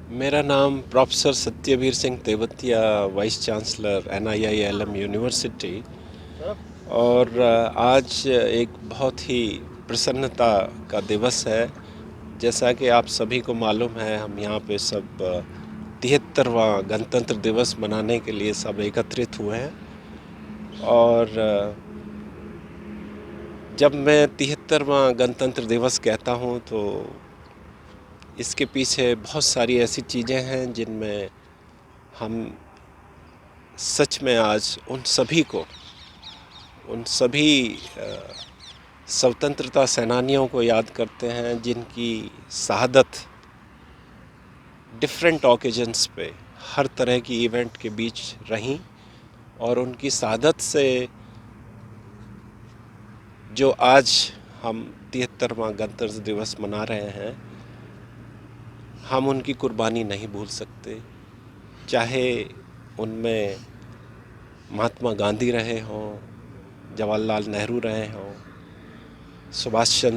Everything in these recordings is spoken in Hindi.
मेरा नाम professor Satyaveer Singh Tewatia, vice chancellor NIILM university. और आज एक बहुत ही प्रसन्नता का दिवस है। जैसा कि आप सभी को मालूम है, हम यहाँ पे सब 73वां गणतंत्र दिवस मनाने के लिए सब एकत्रित हुए हैं। और जब मैं 73वां गणतंत्र दिवस कहता हूँ तो इसके पीछे बहुत सारी ऐसी चीज़ें हैं जिनमें हम सच में आज उन सभी स्वतंत्रता सेनानियों को याद करते हैं जिनकी शहादत डिफरेंट ओकेजन्स पे हर तरह की इवेंट के बीच रहीं। और उनकी शहादत से जो आज हम 73वां गणतंत्र दिवस मना रहे हैं, हम उनकी कुर्बानी नहीं भूल सकते। चाहे उनमें महात्मा गांधी रहे हों, जवाहरलाल नेहरू रहे हों,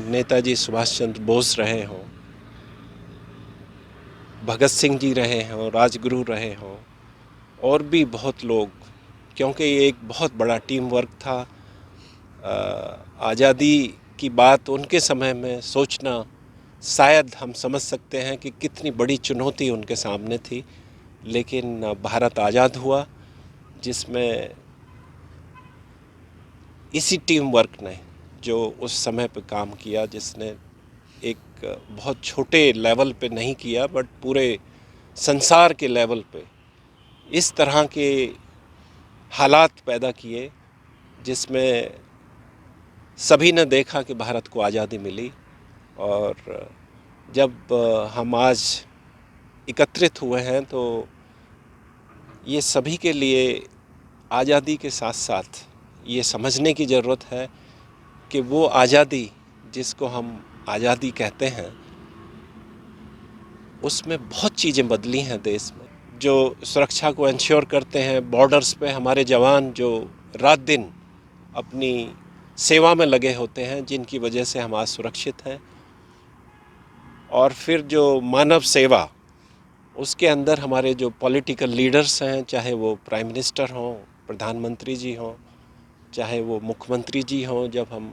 नेताजी सुभाष चंद्र बोस रहे हों, भगत सिंह जी रहे हों, राजगुरु रहे हों, और भी बहुत लोग, क्योंकि ये एक बहुत बड़ा टीम वर्क था। आज़ादी की बात उनके समय में सोचना, शायद हम समझ सकते हैं कि कितनी बड़ी चुनौती उनके सामने थी। लेकिन भारत आज़ाद हुआ, जिसमें इसी टीम वर्क ने जो उस समय पे काम किया, जिसने एक बहुत छोटे लेवल पे नहीं किया बट पूरे संसार के लेवल पे इस तरह के हालात पैदा किए जिसमें सभी ने देखा कि भारत को आज़ादी मिली। और जब हम आज एकत्रित हुए हैं तो ये सभी के लिए आज़ादी के साथ साथ ये समझने की ज़रूरत है कि वो आज़ादी जिसको हम आज़ादी कहते हैं, उसमें बहुत चीज़ें बदली हैं देश में। जो सुरक्षा को इंश्योर करते हैं, बॉर्डर्स पे हमारे जवान जो रात दिन अपनी सेवा में लगे होते हैं, जिनकी वजह से हम आज सुरक्षित हैं। और फिर जो मानव सेवा, उसके अंदर हमारे जो पॉलिटिकल लीडर्स हैं, चाहे वो प्राइम मिनिस्टर हों, प्रधानमंत्री जी हों, चाहे वो मुख्यमंत्री जी हों, जब हम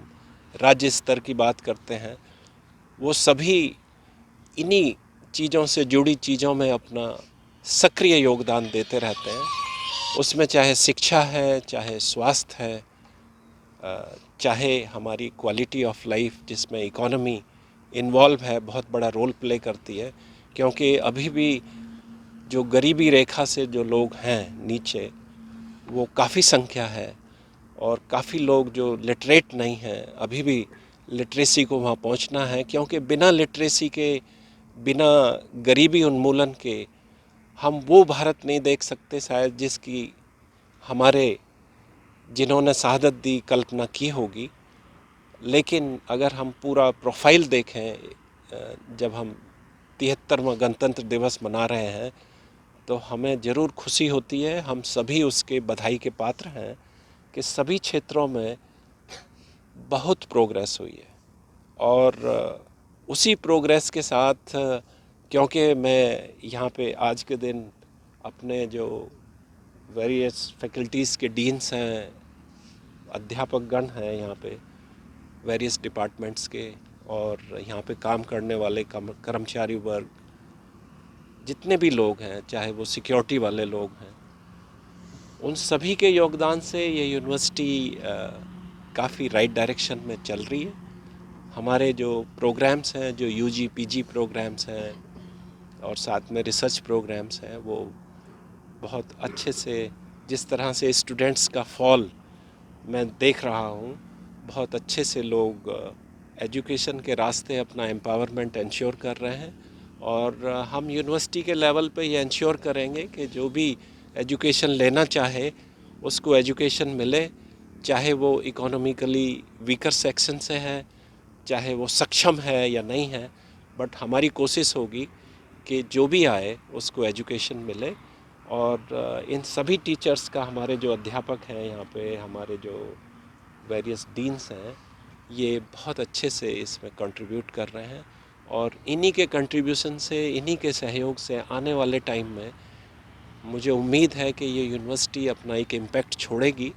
राज्य स्तर की बात करते हैं, वो सभी इन्हीं चीज़ों से जुड़ी चीज़ों में अपना सक्रिय योगदान देते रहते हैं। उसमें चाहे शिक्षा है, चाहे स्वास्थ्य है, चाहे हमारी क्वालिटी ऑफ लाइफ, जिसमें इकोनॉमी इन्वॉल्व है, बहुत बड़ा रोल प्ले करती है। क्योंकि अभी भी जो गरीबी रेखा से जो लोग हैं नीचे, वो काफ़ी संख्या है। और काफ़ी लोग जो लिटरेट नहीं हैं, अभी भी लिटरेसी को वहाँ पहुँचना है। क्योंकि बिना लिटरेसी के, बिना गरीबी उन्मूलन के हम वो भारत नहीं देख सकते शायद जिसकी हमारे जिन्होंने शहादत दी कल्पना की होगी। लेकिन अगर हम पूरा प्रोफाइल देखें, जब हम 73वां गणतंत्र दिवस मना रहे हैं, तो हमें ज़रूर खुशी होती है। हम सभी उसके बधाई के पात्र हैं कि सभी क्षेत्रों में बहुत प्रोग्रेस हुई है। और उसी प्रोग्रेस के साथ, क्योंकि मैं यहाँ पे आज के दिन अपने जो वेरियस फैकल्टीज़ के डीन्स हैं, अध्यापक गण हैं यहाँ पे वेरियस डिपार्टमेंट्स के, और यहाँ पे काम करने वाले कर्मचारी वर्ग, जितने भी लोग हैं, चाहे वो सिक्योरिटी वाले लोग हैं, उन सभी के योगदान से ये यूनिवर्सिटी काफ़ी राइट डायरेक्शन में चल रही है। हमारे जो प्रोग्राम्स हैं, जो UG PG प्रोग्राम्स हैं और साथ में रिसर्च प्रोग्राम्स हैं, वो बहुत अच्छे से, जिस तरह से स्टूडेंट्स का फॉल मैं देख रहा हूँ, बहुत अच्छे से लोग एजुकेशन के रास्ते अपना एम्पावरमेंट इंश्योर कर रहे हैं। और हम यूनिवर्सिटी के लेवल पे ये इंश्योर करेंगे कि जो भी एजुकेशन लेना चाहे उसको एजुकेशन मिले, चाहे वो इकोनॉमिकली वीकर सेक्शन से है, चाहे वो सक्षम है या नहीं है। बट हमारी कोशिश होगी कि जो भी आए उसको एजुकेशन मिले। और इन सभी टीचर्स का, हमारे जो अध्यापक हैं यहाँ पे, हमारे जो वेरियस डीन्स हैं, ये बहुत अच्छे से इसमें कंट्रीब्यूट कर रहे हैं। और इन्हीं के कंट्रीब्यूशन से, इन्हीं के सहयोग से आने वाले टाइम में मुझे उम्मीद है कि ये यूनिवर्सिटी अपना एक इम्पैक्ट छोड़ेगी,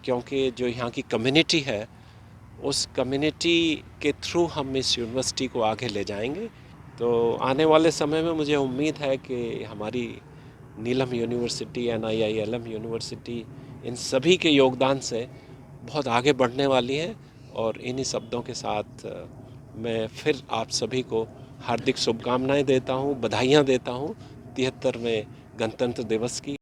क्योंकि जो यहाँ की कम्युनिटी है उस कम्युनिटी के थ्रू हम इस यूनिवर्सिटी को आगे ले जाएंगे। तो आने वाले समय में मुझे उम्मीद है कि हमारी नीलम यूनिवर्सिटी, NIILM यूनिवर्सिटी, इन सभी के योगदान से बहुत आगे बढ़ने वाली है। और इन्हीं शब्दों के साथ मैं फिर आप सभी को हार्दिक शुभकामनाएं देता हूं, बधाइयां देता हूं 73वें गणतंत्र दिवस की।